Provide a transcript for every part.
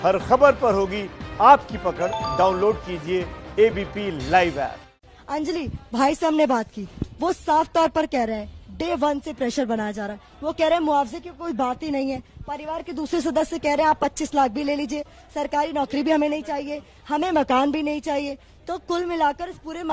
हर खबर पर होगी आपकी पकड़। डाउनलोड कीजिए एबीपी लाइव ऐप। अंजलि भाई से हमने बात की, वो साफ तौर पर कह रहे हैं डे 1 से प्रेशर बनाया जा रहा है। वो कह रहे हैं मुआवजे की कोई बात ही नहीं है। परिवार के दूसरे सदस्य कह रहे हैं आप 25 लाख भी ले लीजिए, सरकारी नौकरी भी हमें नहीं चाहिए, हमें मकान भी नहीं चाहिए। तो कुल मिलाकर इस पूरे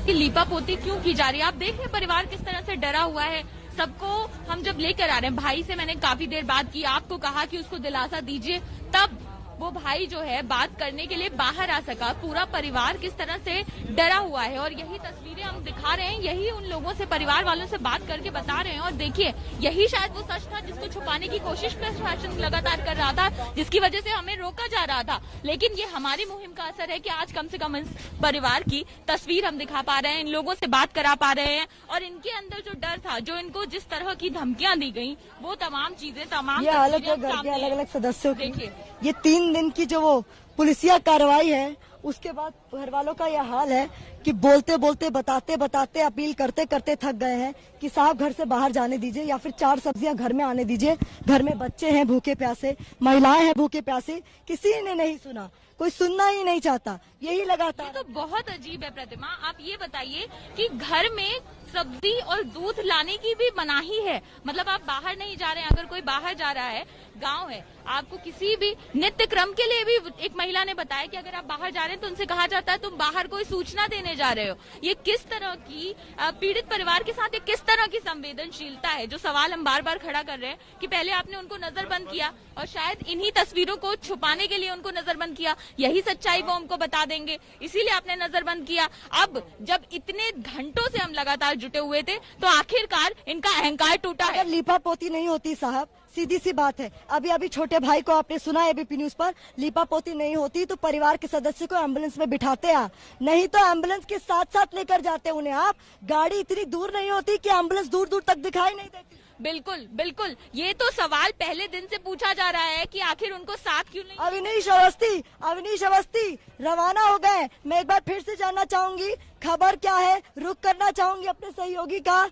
लीपापोती क्यों की जा रही है। आप देख रहे परिवार किस तरह से डरा हुआ है। सबको हम जब लेकर आ रहे हैं, भाई से मैंने काफी देर बात की, आपको कहा कि उसको दिलासा दीजिए, तब वो भाई जो है बात करने के लिए बाहर आ सका। पूरा परिवार किस तरह से डरा हुआ है और यही तस्वीरें हम दिखा रहे हैं, यही उन लोगों से, परिवार वालों से बात करके बता रहे हैं। और देखिए, यही शायद वो सच था जिसको छुपाने की कोशिश प्रशासन लगातार कर रहा था, जिसकी वजह से हमें रोका जा रहा था। लेकिन ये हमारी मुहिम का असर है कि आज कम से कम इस परिवार की तस्वीर हम दिखा पा रहे हैं, इन लोगों से बात करा पा रहे हैं। और इनके अंदर जो डर था, जो इनको जिस तरह की धमकियां दी गई, वो तमाम चीजें, तमाम ये हालत है घर के अलग अलग सदस्यों की। देखिए, ये 3 दिन की जो वो पुलिसिया कार्रवाई है, उसके बाद घर वालों का यह हाल है कि बोलते बोलते, बताते बताते, अपील करते करते थक गए हैं कि साहब घर से बाहर जाने दीजिए या फिर 4 सब्जियां घर में आने दीजिए। घर में बच्चे हैं भूखे प्यासे, महिलाएं हैं भूखे प्यासे, किसी ने नहीं सुना, कोई सुनना ही नहीं चाहता। यही लगातार। तो बहुत अजीब है प्रतिमा। आप ये बताइए कि घर में सब्जी और दूध लाने की भी मनाही है, मतलब आप बाहर नहीं जा रहे हैं। अगर कोई बाहर जा रहा है, गांव है, आपको किसी भी नित्य क्रम के लिए भी, एक महिला ने बताया कि अगर आप बाहर जा रहे हैं तो उनसे कहा जाता है तुम बाहर कोई सूचना देने जा रहे हो। ये किस तरह की पीड़ित परिवार के साथ किस तरह की संवेदनशीलता है, जो सवाल हम बार बार खड़ा कर रहे हैं कि पहले आपने उनको नजरबंद किया और शायद इन्हीं तस्वीरों को छुपाने के लिए उनको नजरबंद किया। यही सच्चाई वो हमको बता देंगे, इसीलिए आपने नजरबंद किया। अब जब इतने घंटों से हम लगातार जुटे हुए थे, तो आखिरकार इनका अहंकार टूटा है। अगर लीपापोती नहीं होती साहब, सीधी सी बात है, अभी छोटे भाई को आपने सुना एबीपी न्यूज पर, लीपापोती नहीं होती तो परिवार के सदस्य को एम्बुलेंस में बिठाते आप, नहीं तो एम्बुलेंस के साथ साथ लेकर जाते उन्हें आप। गाड़ी इतनी दूर नहीं होती कि एम्बुलेंस दूर दूर तक दिखाई नहीं देती। बिल्कुल बिल्कुल, ये तो सवाल पहले दिन से पूछा जा रहा है कि आखिर उनको साथ क्यों नहीं। अविनीश अवस्थी रवाना हो गए। मैं एक बार फिर से जानना चाहूंगी खबर क्या है, रुख करना चाहूंगी अपने सहयोगी का।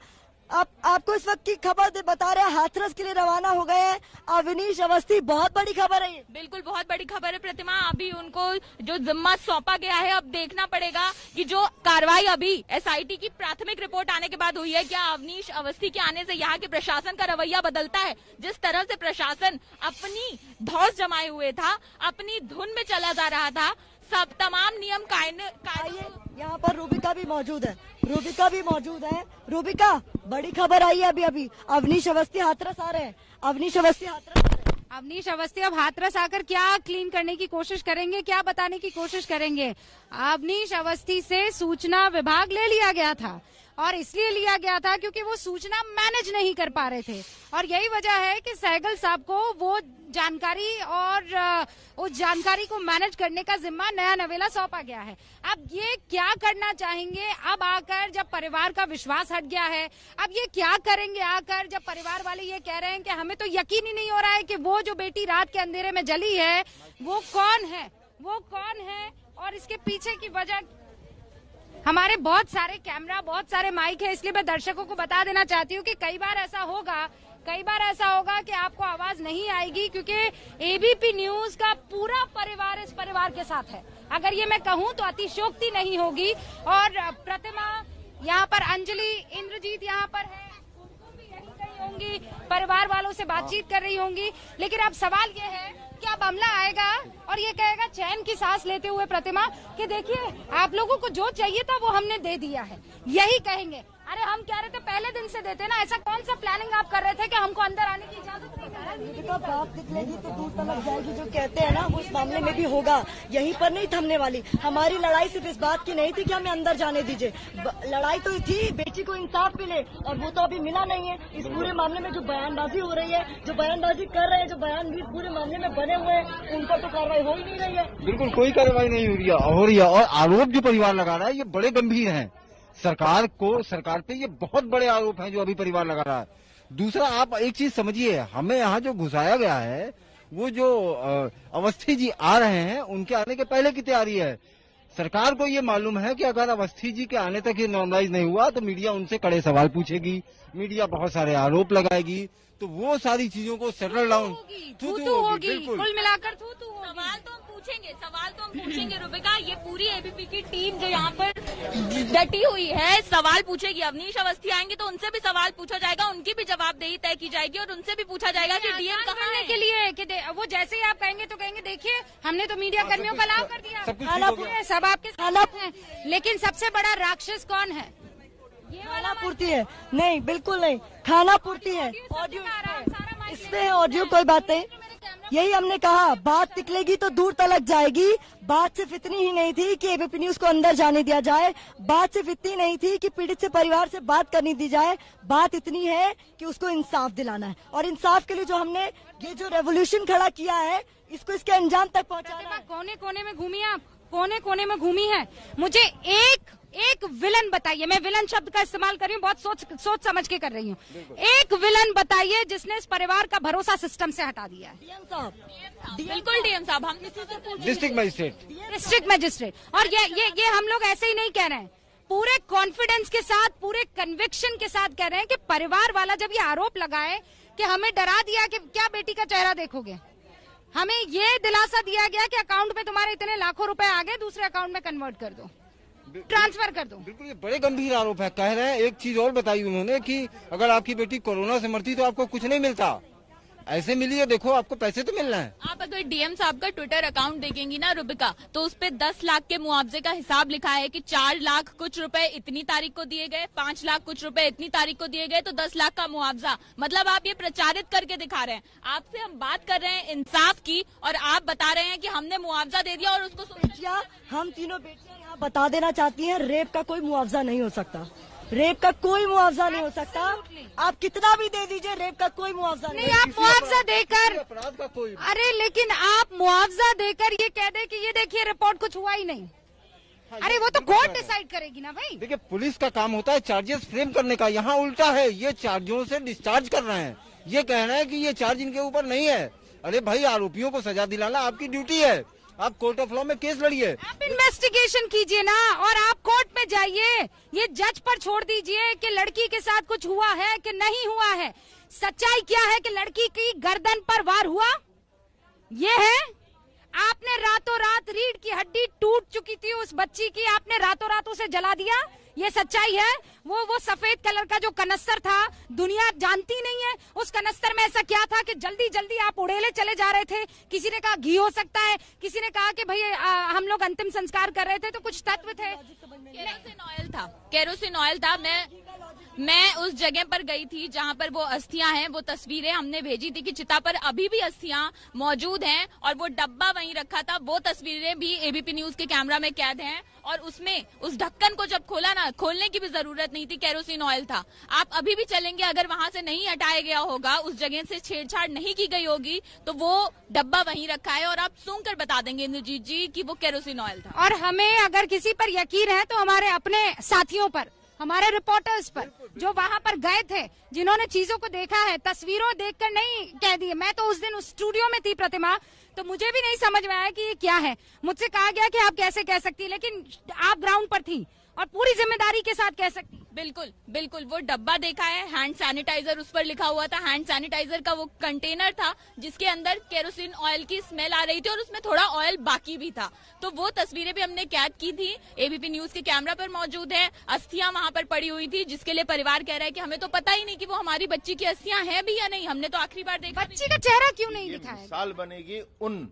आपको इस वक्त की खबर बता रहे हैं, हाथरस के लिए रवाना हो गए हैं अविनीश अवस्थी। बहुत बड़ी खबर है ये। बिल्कुल बहुत बड़ी खबर है प्रतिमा। अभी उनको जो जिम्मा सौंपा गया है, अब देखना पड़ेगा कि जो कार्रवाई अभी एसआईटी की प्राथमिक रिपोर्ट आने के बाद हुई है, क्या अविनीश अवस्थी के आने से यहाँ के प्रशासन का रवैया बदलता है। जिस तरह से प्रशासन अपनी धौंस जमाए हुए था, अपनी धुन में चला जा रहा था, सब तमाम नियम कायदे। यहाँ पर रूबिका भी मौजूद है। रूबिका, बड़ी खबर आई है अभी अविनीश अवस्थी हाथरस आ रहे हैं। अविनीश अवस्थी अब हाथरस आकर क्या क्लीन करने की कोशिश करेंगे, क्या बताने की कोशिश करेंगे। अविनीश अवस्थी से सूचना विभाग ले लिया गया था, और इसलिए लिया गया था क्योंकि वो सूचना मैनेज नहीं कर पा रहे थे। और यही वजह है कि सहगल साहब को वो जानकारी और उस जानकारी को मैनेज करने का जिम्मा नया नवेला सौंपा गया है। अब ये क्या करना चाहेंगे, अब आकर जब परिवार का विश्वास हट गया है, अब ये क्या करेंगे आकर, जब परिवार वाले ये कह रहे हैं कि हमें तो यकीन ही नहीं हो रहा है कि वो जो बेटी रात के अंधेरे में जली है वो कौन है और इसके पीछे की वजह। हमारे बहुत सारे कैमरा, बहुत सारे माइक है, इसलिए मैं दर्शकों को बता देना चाहती हूँ कि कई बार ऐसा होगा कि आपको आवाज नहीं आएगी, क्योंकि एबीपी न्यूज का पूरा परिवार इस परिवार के साथ है। अगर ये मैं कहूँ तो अतिशयोक्ति नहीं होगी। और प्रतिमा यहाँ पर, अंजलि, इंद्रजीत यहाँ पर है, उनको भी यही कही होंगी, परिवार वालों से बातचीत कर रही होंगी। लेकिन अब सवाल ये है कि अब अमला आएगा और ये कहेगा चैन की सांस लेते हुए प्रतिमा कि देखिए आप लोगों को जो चाहिए था वो हमने दे दिया है, यही कहेंगे। अरे हम कह रहे थे पहले दिन से देते ना, ऐसा कौन सा प्लानिंग आप कर रहे थे कि हमको अंदर आने की इजाजत नहीं कर रहे थे। बात निकलेगी तो दूर तलक जाएगी, जो कहते हैं ना, उस मामले में भी होगा। यहीं पर नहीं थमने वाली हमारी लड़ाई। सिर्फ इस बात की नहीं थी कि हमें अंदर जाने दीजिए, लड़ाई तो थी बेटी को इंसाफ मिले, और वो तो अभी मिला नहीं है। इस पूरे मामले में जो बयानबाजी हो रही है, जो बयानबाजी कर रहे हैं, जो बयान भी पूरे मामले में बने हुए हैं, उनका तो कार्रवाई हो ही नहीं रही है। बिल्कुल कोई कार्रवाई नहीं हो रही है। और आरोप जो परिवार लगा रहा है ये बड़े गंभीर हैं। सरकार पे ये बहुत बड़े आरोप हैं जो अभी परिवार लगा रहा है। दूसरा, आप एक चीज समझिए, हमें यहाँ जो घुसाया गया है, वो जो अवस्थी जी आ रहे हैं, उनके आने के पहले की तैयारी है। सरकार को ये मालूम है कि अगर अवस्थी जी के आने तक ये नॉर्मलाइज नहीं हुआ तो मीडिया उनसे कड़े सवाल पूछेगी, मीडिया बहुत सारे आरोप लगाएगी, तो वो सारी चीजों को सेटल डाउन होगी। बिल्कुल। कुल मिलाकर थू सवाल तो हम पूछेंगे रुबिका। ये पूरी एबीपी की टीम जो यहाँ पर डटी हुई है सवाल पूछेगी। अवनीश अवस्थी आएंगे तो उनसे भी सवाल पूछा जाएगा, उनकी भी जवाबदेही तय की जाएगी और उनसे भी पूछा जाएगा कि डीएम कहाँ है के लिए कि वो जैसे ही आप कहेंगे तो कहेंगे देखिए हमने तो मीडिया कर्मियों का लाभ कर दिया, सब आपके साथ हैं। लेकिन सबसे बड़ा राक्षस कौन है? ये खाना पूर्ति है? नहीं, बिल्कुल नहीं, खाना पूर्ति है। ऑडियो इसमें है, ऑडियो कोई बात नहीं। यही हमने कहा, बात निकलेगी तो दूर तलक जाएगी। बात सिर्फ इतनी ही नहीं थी कि एबीपी न्यूज को अंदर जाने दिया जाए, बात सिर्फ इतनी नहीं थी कि पीड़ित से परिवार से बात करनी दी जाए, बात इतनी है कि उसको इंसाफ दिलाना है। और इंसाफ के लिए जो हमने ये जो रेवोल्यूशन खड़ा किया है, इसको इसके अंजाम तक पहुंचाना है। कोने कोने में घूमी आप, कोने कोने में घूमी है। मुझे एक विलन बताइए, मैं विलन शब्द का इस्तेमाल कर रही हूँ, बहुत सोच समझ के कर रही हूँ। एक विलन बताइए जिसने इस परिवार का भरोसा सिस्टम से हटा दिया है। डीएम साहब, बिल्कुल डीएम साहब, हम डिस्ट्रिक्ट मजिस्ट्रेट। और ये हम लोग ऐसे ही नहीं कह रहे हैं, पूरे कॉन्फिडेंस के साथ, पूरे कन्विक्शन के साथ कह रहे हैं कि परिवार वाला जब ये आरोप लगाए कि हमें डरा दिया कि क्या बेटी का चेहरा देखोगे, हमें ये दिलासा दिया गया कि अकाउंट में तुम्हारे इतने लाखों रुपए आ गए, दूसरे अकाउंट में कन्वर्ट कर दो, ट्रांसफर कर दो। बिल्कुल, ये बड़े गंभीर आरोप है। कह रहे हैं, एक चीज और बताई उन्होंने कि अगर आपकी बेटी कोरोना से मरती तो आपको कुछ नहीं मिलता, ऐसे मिली है, देखो आपको पैसे तो मिल रहे हैं। आप अगर डीएम साहब का ट्विटर अकाउंट देखेंगी ना रुबिका, तो उस पे 10 लाख के मुआवजे का हिसाब लिखा है कि 4 लाख कुछ रुपए इतनी तारीख को दिए गए, 5 लाख कुछ रुपए इतनी तारीख को दिए गए, तो 10 लाख का मुआवजा। मतलब आप ये प्रचारित करके दिखा रहे हैं। आपसे हम बात कर रहे हैं इंसाफ की और आप बता रहे हैं कि हमने मुआवजा दे दिया और उसको बेटियां, हम तीनों बेटियां यहाँ बता देना चाहती हैं, रेप का कोई मुआवजा नहीं हो सकता, रेप का कोई मुआवजा नहीं हो सकता। आप कितना भी दे दीजिए, रेप का कोई मुआवजा नहीं। आप मुआवजा देकर, अपराध का कोई, अरे लेकिन आप मुआवजा देकर ये कह दे कि ये देखिए रिपोर्ट कुछ हुआ ही नहीं, अरे वो तो कोर्ट डिसाइड करेगी ना भाई। देखिए, पुलिस का काम होता है चार्जेस फ्रेम करने का, यहाँ उल्टा है, ये चार्जों से डिस्चार्ज कर रहे हैं। ये कह रहे हैं कि ये चार्ज इनके ऊपर नहीं है। अरे भाई, आरोपियों को सजा दिलाना आपकी ड्यूटी है, आप कोर्ट ऑफ लॉ में केस लड़िए, आप इन्वेस्टिगेशन कीजिए ना, और आप कोर्ट में जाइए। ये जज पर छोड़ दीजिए कि लड़की के साथ कुछ हुआ है कि नहीं हुआ है। सच्चाई क्या है कि लड़की की गर्दन पर वार हुआ, ये है। आपने रातों रात रीढ़ की हड्डी टूट चुकी थी उस बच्ची की, आपने रातों रात उसे जला दिया, ये सच्चाई है। वो सफेद कलर का जो कनस्तर था, दुनिया जानती नहीं है उस कनस्तर में ऐसा क्या था कि जल्दी जल्दी आप उड़ेले चले जा रहे थे। किसी ने कहा घी हो सकता है, किसी ने कहा कि भाई हम लोग अंतिम संस्कार कर रहे थे, तो कुछ तत्व थे। केरोसिन ऑयल था। मैं उस जगह पर गई थी जहां पर वो अस्थियां हैं, वो तस्वीरें हमने भेजी थी कि चिता पर अभी भी अस्थियां मौजूद हैं और वो डब्बा वहीं रखा था। वो तस्वीरें भी एबीपी न्यूज के कैमरा में कैद हैं और उसमें उस ढक्कन को जब खोला ना, खोलने की भी जरूरत नहीं थी, केरोसिन ऑयल था। आप अभी भी चलेंगे, अगर वहां से नहीं हटाया गया होगा, उस जगह से छेड़छाड़ नहीं की गई होगी, तो वो डब्बा वहीं रखा है और आप सूंघ कर बता देंगे इंद्रजीत जी कि वो केरोसिन ऑयल था। और हमें अगर किसी पर यकीन है तो हमारे अपने साथियों पर, हमारे रिपोर्टर्स पर जो वहां पर गए थे, जिन्होंने चीजों को देखा है, तस्वीरों देखकर नहीं कह दिए। मैं तो उस दिन उस स्टूडियो में थी प्रतिमा, तो मुझे भी नहीं समझ में आया कि ये क्या है। मुझसे कहा गया कि आप कैसे कह सकती, लेकिन आप ग्राउंड पर थी और पूरी जिम्मेदारी के साथ कह सकती। बिल्कुल बिल्कुल, वो डब्बा देखा है, हैंड सैनिटाइजर उस पर लिखा हुआ था। हैंड सैनिटाइजर का वो कंटेनर था जिसके अंदर केरोसिन ऑयल की स्मेल आ रही थी और उसमें थोड़ा ऑयल बाकी भी था। तो वो तस्वीरें भी हमने कैद की थी, एबीपी न्यूज के कैमरा पर मौजूद है। अस्थियां वहां पर पड़ी हुई थी, जिसके लिए परिवार कह रहा है कि हमें तो पता ही नहीं कि वो हमारी बच्ची की अस्थियां हैं भी या नहीं, हमने तो आखिरी बार देखा। बच्ची का चेहरा क्यों नहीं लिखा है? मिसाल बनेगी उन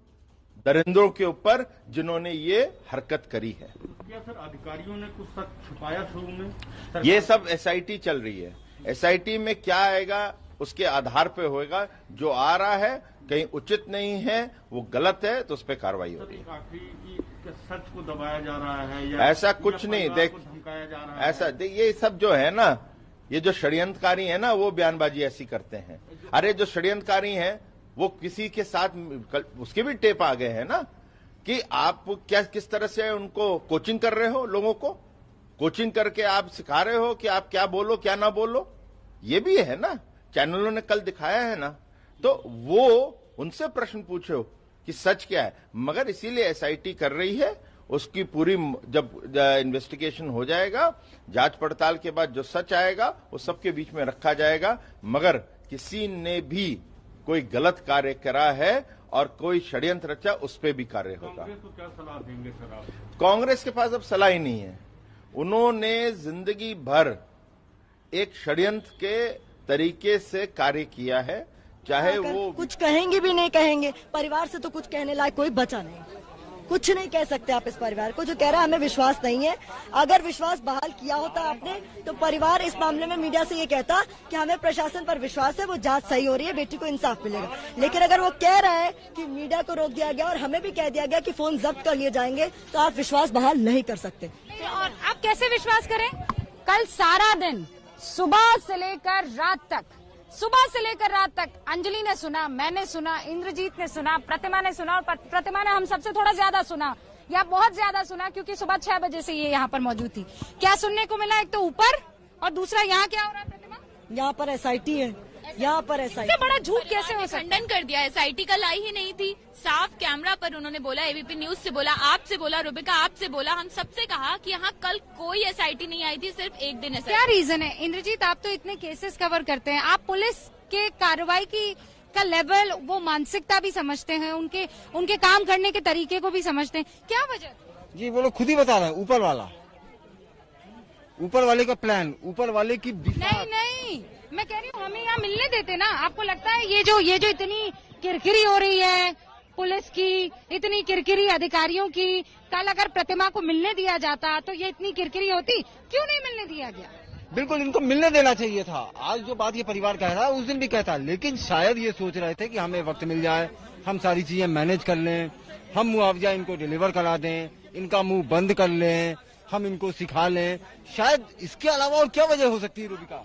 दरिंदों के ऊपर जिन्होंने ये हरकत करी है। क्या सर अधिकारियों ने कुछ सच छुपाया शुरू में? ये सब एसआईटी चल रही है। एसआईटी में क्या आएगा उसके आधार पे होएगा। जो आ रहा है कहीं उचित नहीं है, वो गलत है, तो उस पर कार्रवाई होगी। सच को दबाया जा रहा है या ऐसा कुछ नहीं, देख धमकाया जा रहा है? ऐसा ये सब जो है ना, ये जो षड्यंत्रकारी है ना, वो बयानबाजी ऐसी करते हैं। अरे जो षड्यंत्रकारी हैं वो किसी के साथ, उसके भी टेप आ गए हैं ना, कि आप क्या किस तरह से उनको कोचिंग कर रहे हो, लोगों को कोचिंग करके आप सिखा रहे हो कि आप क्या बोलो क्या ना बोलो। ये भी है ना, चैनलों ने कल दिखाया है ना, तो वो उनसे प्रश्न पूछो कि सच क्या है। मगर इसीलिए एसआईटी कर रही है उसकी पूरी जब इन्वेस्टिगेशन हो जाएगा, जांच पड़ताल के बाद जो सच आएगा वो सबके बीच में रखा जाएगा। मगर किसी ने भी कोई गलत कार्य करा है और कोई षड्यंत्र रचा, उस पर भी कार्य होगा। कांग्रेस को क्या सलाह देंगे सर आप? कांग्रेस के पास अब सलाह ही नहीं है। उन्होंने जिंदगी भर एक षड्यंत्र के तरीके से कार्य किया है, चाहे वो कुछ कहेंगे भी नहीं कहेंगे। परिवार से तो कुछ कहने लायक कोई बचा नहीं, कुछ नहीं कह सकते आप इस परिवार को। जो कह रहा है हमें विश्वास नहीं है, अगर विश्वास बहाल किया होता आपने तो परिवार इस मामले में मीडिया से ये कहता कि हमें प्रशासन पर विश्वास है, वो जांच सही हो रही है, बेटी को इंसाफ मिलेगा। लेकिन अगर वो कह रहे हैं कि मीडिया को रोक दिया गया और हमें भी कह दिया गया कि फोन जब्त कर लिए जाएंगे, तो आप विश्वास बहाल नहीं कर सकते। और आप कैसे विश्वास करें? कल सारा दिन सुबह से लेकर रात तक अंजलि ने सुना, मैंने सुना, इंद्रजीत ने सुना, प्रतिमा ने सुना, और प्रतिमा ने हम सबसे थोड़ा ज्यादा सुना या बहुत ज्यादा सुना, क्योंकि सुबह 6 बजे से ये यहाँ पर मौजूद थी। क्या सुनने को मिला? एक तो ऊपर, और दूसरा यहाँ क्या हो रहा है प्रतिमा? यहाँ पर SIT है, यहाँ पर SIT। बड़ा झूठ कैसे हो सकता है? खंडन कर दिया, SIT कल आई ही नहीं थी। साफ कैमरा पर उन्होंने बोला, ABP न्यूज से बोला, आपसे बोला, रूबिका आपसे बोला, हम सबसे कहा कि यहाँ कल कोई SIT नहीं आई थी, सिर्फ एक दिन SIT। क्या रीजन है? इंद्रजीत, आप तो इतने केसेस कवर करते हैं, आप पुलिस के कार्रवाई का लेवल, वो मानसिकता भी समझते हैं, उनके काम करने के तरीके को भी समझते हैं, क्या वजह? जी वो लोग खुद ही बता रहे हैं, ऊपर वाले का प्लान, ऊपर वाले की नहीं, मैं कह रही हूँ हमें यहाँ मिलने देते ना। आपको लगता है ये जो इतनी किरकिरी हो रही है पुलिस की, इतनी किरकिरी अधिकारियों की, कल अगर प्रतिमा को मिलने दिया जाता तो ये इतनी किरकिरी होती? क्यों नहीं मिलने दिया गया? बिल्कुल इनको मिलने देना चाहिए था। आज जो बात ये परिवार कह रहा है उस दिन भी कहता, लेकिन शायद ये सोच रहे थे कि हमें वक्त मिल जाए, हम सारी चीजें मैनेज कर लें, हम मुआवजा इनको डिलीवर करा दें, इनका मुंह बंद कर लें, हम इनको सिखा लें। शायद इसके अलावा और क्या वजह हो सकती है रूबिका?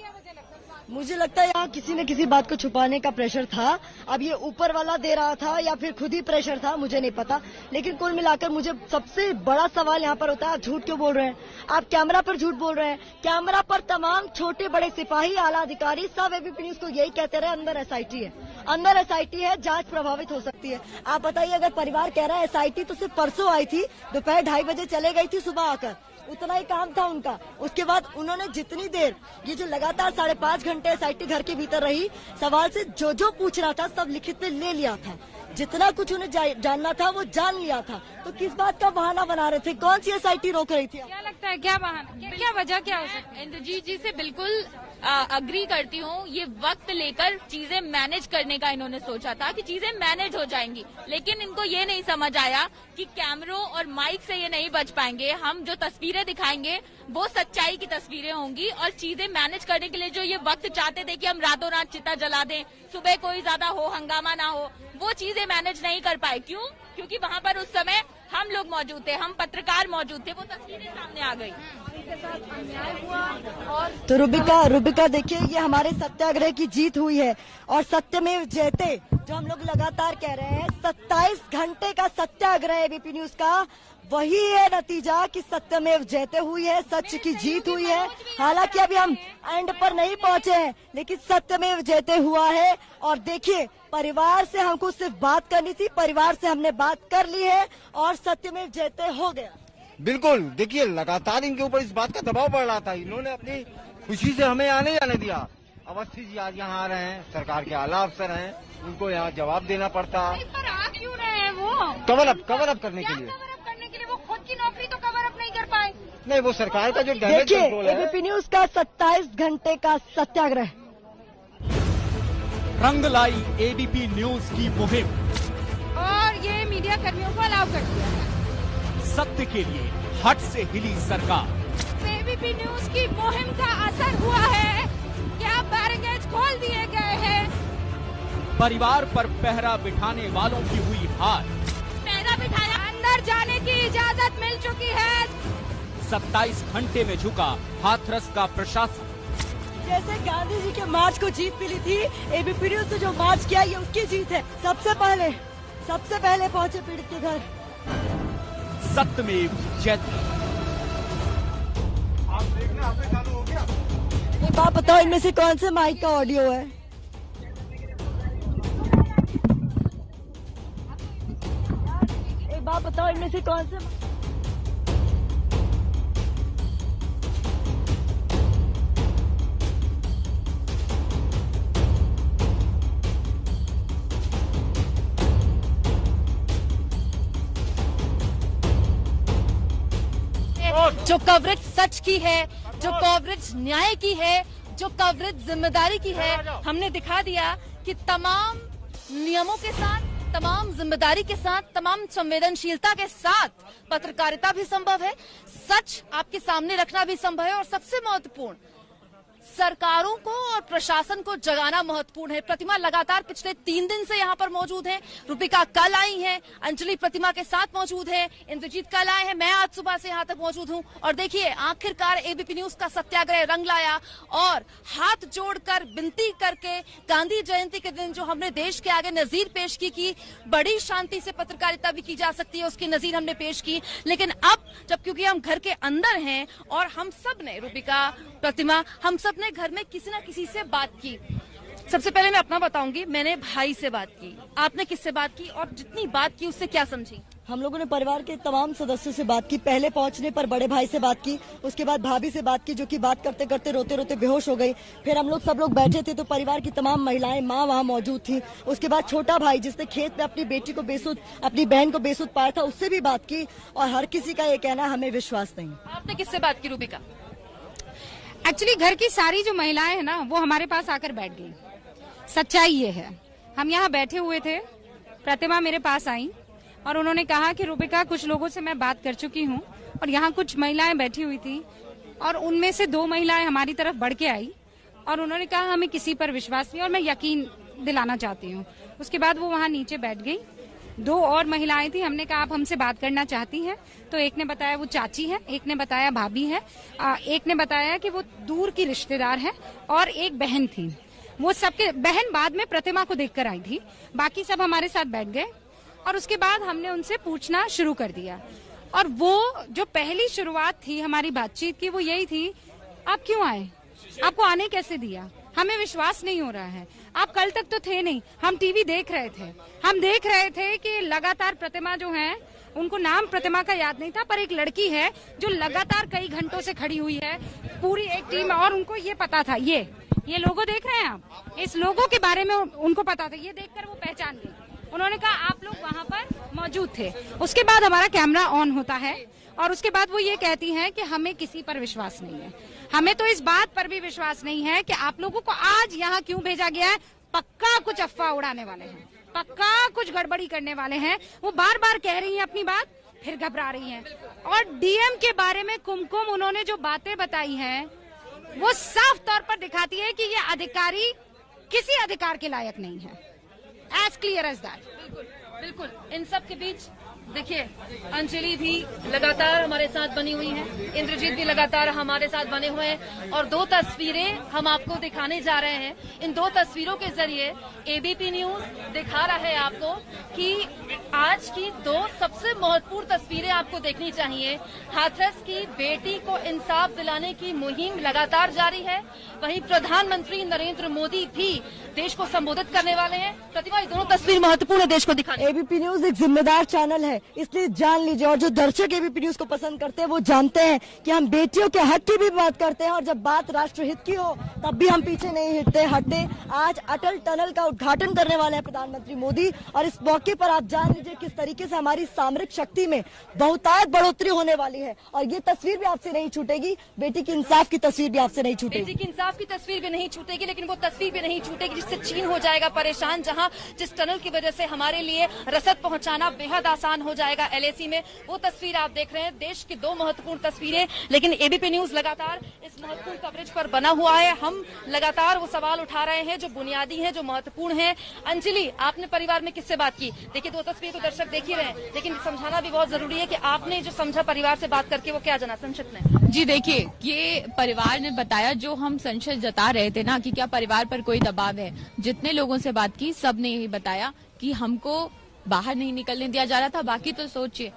मुझे लगता है यहाँ किसी न किसी बात को छुपाने का प्रेशर था। अब ये ऊपर वाला दे रहा था या फिर खुद ही प्रेशर था, मुझे नहीं पता। लेकिन कुल मिलाकर मुझे सबसे बड़ा सवाल यहाँ पर होता है, आप झूठ क्यों बोल रहे हैं? आप कैमरा पर झूठ बोल रहे हैं। कैमरा पर तमाम छोटे बड़े सिपाही, आला अधिकारी सब ABP न्यूज को यही कहते रहे, अंदर SIT है, अंदर SIT है, जांच प्रभावित हो सकती है। आप बताइए, अगर परिवार कह रहा है SIT तो सिर्फ परसों आई थी, दोपहर 2:30 बजे चले गई थी, सुबह आकर उतना ही काम था उनका। उसके बाद उन्होंने जितनी देर, ये जो लगातार 5.5 घंटे SIT घर के भीतर रही, सवाल से जो पूछ रहा था सब लिखित में ले लिया था, जितना कुछ उन्हें जानना था वो जान लिया था। तो किस बात का बहाना बना रहे थे? कौन सी SIT रोक रही थी? क्या लगता है, क्या बहाना, क्या वजह, क्या हो सकता है? इंद्रजीत जी से बिल्कुल अग्री करती हूँ। ये वक्त लेकर चीजें मैनेज करने का इन्होंने सोचा था कि चीजें मैनेज हो जाएंगी, लेकिन इनको ये नहीं समझ आया कि कैमरों और माइक से ये नहीं बच पाएंगे। हम जो तस्वीरें दिखाएंगे वो सच्चाई की तस्वीरें होंगी, और चीजें मैनेज करने के लिए जो ये वक्त चाहते थे कि हम रातों रात चिता जला दें, सुबह कोई ज्यादा हो हंगामा ना हो, वो चीजें मैनेज नहीं कर पाए। क्यों? क्योंकि वहाँ पर उस समय हम लोग मौजूद थे, हम पत्रकार मौजूद थे, वो तस्वीरें सामने आ गई। तो रूबिका देखिए, ये हमारे सत्याग्रह की जीत हुई है, और सत्यमेव जयते जो हम लोग लगातार कह रहे हैं, 27 घंटे का सत्याग्रह ABP न्यूज का, वही है नतीजा कि सत्यमेव जयते हुई है, सच की जीत हुई है। हालांकि अभी हम एंड पर नहीं पहुंचे हैं, लेकिन सत्यमेव जयते हुआ है। और देखिए, परिवार से हमको सिर्फ बात करनी थी, परिवार से हमने बात कर ली है और सत्यमेव जयते हो गया। बिल्कुल, देखिए लगातार इनके ऊपर इस बात का दबाव बढ़ रहा था, इन्होंने अपनी खुशी से हमें यहाँ नहीं आने दिया। अवस्थी जी आज यहाँ आ रहे हैं, सरकार के आला अफसर हैं, उनको यहाँ जवाब देना पड़ता। पर आ क्यों रहे हैं वो? कवर अप करने के लिए। वो खुद की नौकरी तो कवर अप नहीं कर पाए। नहीं, वो सरकार का जो डैमेज कंट्रोल है। ABP न्यूज का 27 घंटे का सत्याग्रह। रंग लाई ABP न्यूज की मुहिम, और ये मीडिया कर्मियों को अलाउ कर दिया है। सत्य के लिए हट से हिली सरकार। ABP न्यूज की मुहिम का असर हुआ है, क्या बैरिकेड्स खोल दिए गए हैं, परिवार पर पहरा बिठाने वालों की हुई हार। पहरा बिठाया, अंदर जाने की इजाजत मिल चुकी है। 27 घंटे में झुका हाथरस का प्रशासन। जैसे गांधी जी के मार्च को जीत मिली थी, ABP न्यूज ने जो मार्च किया ये उसकी जीत है। सबसे पहले पहुंचे पीड़ित के घर। सत्यमेव जयते। आप देखना, आपने चालू हो गया? एक बात बताओ, इनमें से कौन से माइक का ऑडियो है? एक बात बताओ, इनमें से कौन से जो कवरेज सच की है, जो कवरेज न्याय की है, जो कवरेज जिम्मेदारी की है, हमने दिखा दिया कि तमाम नियमों के साथ, तमाम जिम्मेदारी के साथ, तमाम संवेदनशीलता के साथ पत्रकारिता भी संभव है, सच आपके सामने रखना भी संभव है और सबसे महत्वपूर्ण सरकारों को और प्रशासन को जगाना महत्वपूर्ण है। प्रतिमा लगातार पिछले 3 दिन से यहाँ पर मौजूद है। रूपिका कल आई है, अंजलि प्रतिमा के साथ मौजूद है, इंद्रजीत कल आए हैं, मैं आज सुबह से यहाँ तक मौजूद हूँ। और देखिए आखिरकार एबीपी न्यूज का सत्याग्रह रंग लाया और हाथ जोड़कर विनती करके गांधी जयंती के दिन जो हमने देश के आगे नजीर पेश की बड़ी शांति से पत्रकारिता भी की जा सकती है, उसकी नजीर हमने पेश की। लेकिन अब जब क्योंकि हम घर के अंदर हैं और हम सब ने, रूपिका, प्रतिमा, हम सब ने घर में किसी ना किसी से बात की। सबसे पहले मैं अपना बताऊंगी, मैंने भाई से बात की, आपने किससे बात की और जितनी बात की उससे क्या समझी? हम लोगों ने परिवार के तमाम सदस्यों से बात की। पहले पहुंचने पर बड़े भाई से बात की, उसके बाद भाभी से बात की जो कि बात करते करते रोते रोते बेहोश हो गई। फिर हम लोग सब लोग बैठे थे तो परिवार की तमाम महिलाएं, माँ वहाँ मौजूद थी। उसके बाद छोटा भाई जिसने खेत में अपनी बेटी को बेसुध, अपनी बहन को बेसुध पाया था, उससे भी बात की। और हर किसी का ये कहना हमें विश्वास नहीं। आपने किससे बात की रूपिका? एक्चुअली घर की सारी जो महिलाएं हैं ना वो हमारे पास आकर बैठ गई। सच्चाई ये है, हम यहाँ बैठे हुए थे, प्रतिमा मेरे पास आई और उन्होंने कहा कि रूपिका, कुछ लोगों से मैं बात कर चुकी हूँ और यहाँ कुछ महिलाएं बैठी हुई थी और उनमें से 2 महिलाएं हमारी तरफ बढ़ के आई और उन्होंने कहा हमें किसी पर विश्वास नहीं और मैं यकीन दिलाना चाहती हूँ। उसके बाद वो वहाँ नीचे बैठ गई। 2 और महिलाएं थी, हमने कहा आप हमसे बात करना चाहती हैं? तो एक ने बताया वो चाची है, एक ने बताया भाभी है, एक ने बताया कि वो दूर की रिश्तेदार है और एक बहन थी। वो सबके, बहन बाद में प्रतिमा को देखकर आई थी, बाकी सब हमारे साथ बैठ गए और उसके बाद हमने उनसे पूछना शुरू कर दिया। और वो जो पहली शुरुआत थी हमारी बातचीत की वो यही थी, आप क्यों आए, आपको आने कैसे दिया, हमें विश्वास नहीं हो रहा है, आप कल तक तो थे नहीं, हम टीवी देख रहे थे, हम देख रहे थे कि लगातार प्रतिमा जो है, उनको नाम प्रतिमा का याद नहीं था पर एक लड़की है जो लगातार कई घंटों से खड़ी हुई है, पूरी एक टीम, और उनको ये पता था, ये लोगो देख रहे हैं आप, इस लोगो के बारे में उनको पता था, ये देखकर वो पहचान गई। उन्होंने कहा आप लोग वहाँ पर मौजूद थे। उसके बाद हमारा कैमरा ऑन होता है और उसके बाद वो ये कहती हैं कि हमें किसी पर विश्वास नहीं है। हमें तो इस बात पर भी विश्वास नहीं है कि आप लोगों को आज यहाँ क्यों भेजा गया है, पक्का कुछ अफवाह उड़ाने वाले हैं, पक्का कुछ गड़बड़ी करने वाले हैं। वो बार बार कह रही हैं अपनी बात, फिर घबरा रही हैं। और डीएम के बारे में कुमकुम उन्होंने जो बातें बताई हैं वो साफ तौर पर दिखाती है कि ये अधिकारी किसी अधिकार के लायक नहीं है, एज क्लियर एज दैट। बिल्कुल। इन सब के बीच देखिए अंजलि भी लगातार हमारे साथ बनी हुई हैं, इंद्रजीत भी लगातार हमारे साथ बने हुए हैं और 2 तस्वीरें हम आपको दिखाने जा रहे हैं। इन 2 तस्वीरों के जरिए एबीपी न्यूज दिखा रहा है आपको कि आज की 2 सबसे महत्वपूर्ण तस्वीरें आपको देखनी चाहिए। हाथरस की बेटी को इंसाफ दिलाने की मुहिम लगातार जारी है, वहीं प्रधानमंत्री नरेंद्र मोदी भी देश को संबोधित करने वाले हैं। प्रतिमा, ये दोनों तस्वीर महत्वपूर्ण है देश को दिखाने। एबीपी न्यूज एक जिम्मेदार चैनल है, इसलिए जान लीजिए, और जो दर्शक एबीपी न्यूज को पसंद करते हैं वो जानते हैं कि हम बेटियों के हक की भी बात करते हैं और जब बात राष्ट्रहित की हो तब भी हम पीछे नहीं हटते। आज अटल टनल का उद्घाटन करने वाले हैं प्रधानमंत्री मोदी और इस मौके पर आप जान लीजिए किस तरीके से हमारी सामरिक शक्ति में बहुतायत बढ़ोतरी होने वाली है और ये तस्वीर भी आपसे नहीं छूटेगी। बेटी की इंसाफ की तस्वीर भी आपसे नहीं छूटेगी। बेटी की इंसाफ की तस्वीर भी नहीं छूटेगी, लेकिन वो तस्वीर भी नहीं छूटेगी जिससे चीन हो जाएगा परेशान, जहां जिस टनल की वजह से हमारे लिए रसद पहुंचाना बेहद आसान हो जाएगा एलएसी में। वो तस्वीर आप देख रहे हैं, देश की 2 महत्वपूर्ण तस्वीरें, लेकिन एबीपी न्यूज लगातार इस महत्वपूर्ण कवरेज पर बना हुआ है। हम लगातार वो सवाल उठा रहे हैं जो बुनियादी हैं, जो महत्वपूर्ण हैं। अंजलि, आपने परिवार में किससे बात की? देखिए 2 तस्वीर तो दर्शक देख ही रहे हैं, लेकिन समझाना भी बहुत जरूरी है कि आपने जो समझा परिवार से बात करके वो क्या जाना संक्षिप्त में। जी देखिए, ये परिवार ने बताया जो हम संशय जता रहे थे ना कि क्या परिवार पर कोई दबाव है। जितने लोगों से बात की सब ने यही बताया कि हमको बाहर नहीं निकलने दिया जा रहा था। बाकी तो सोचिए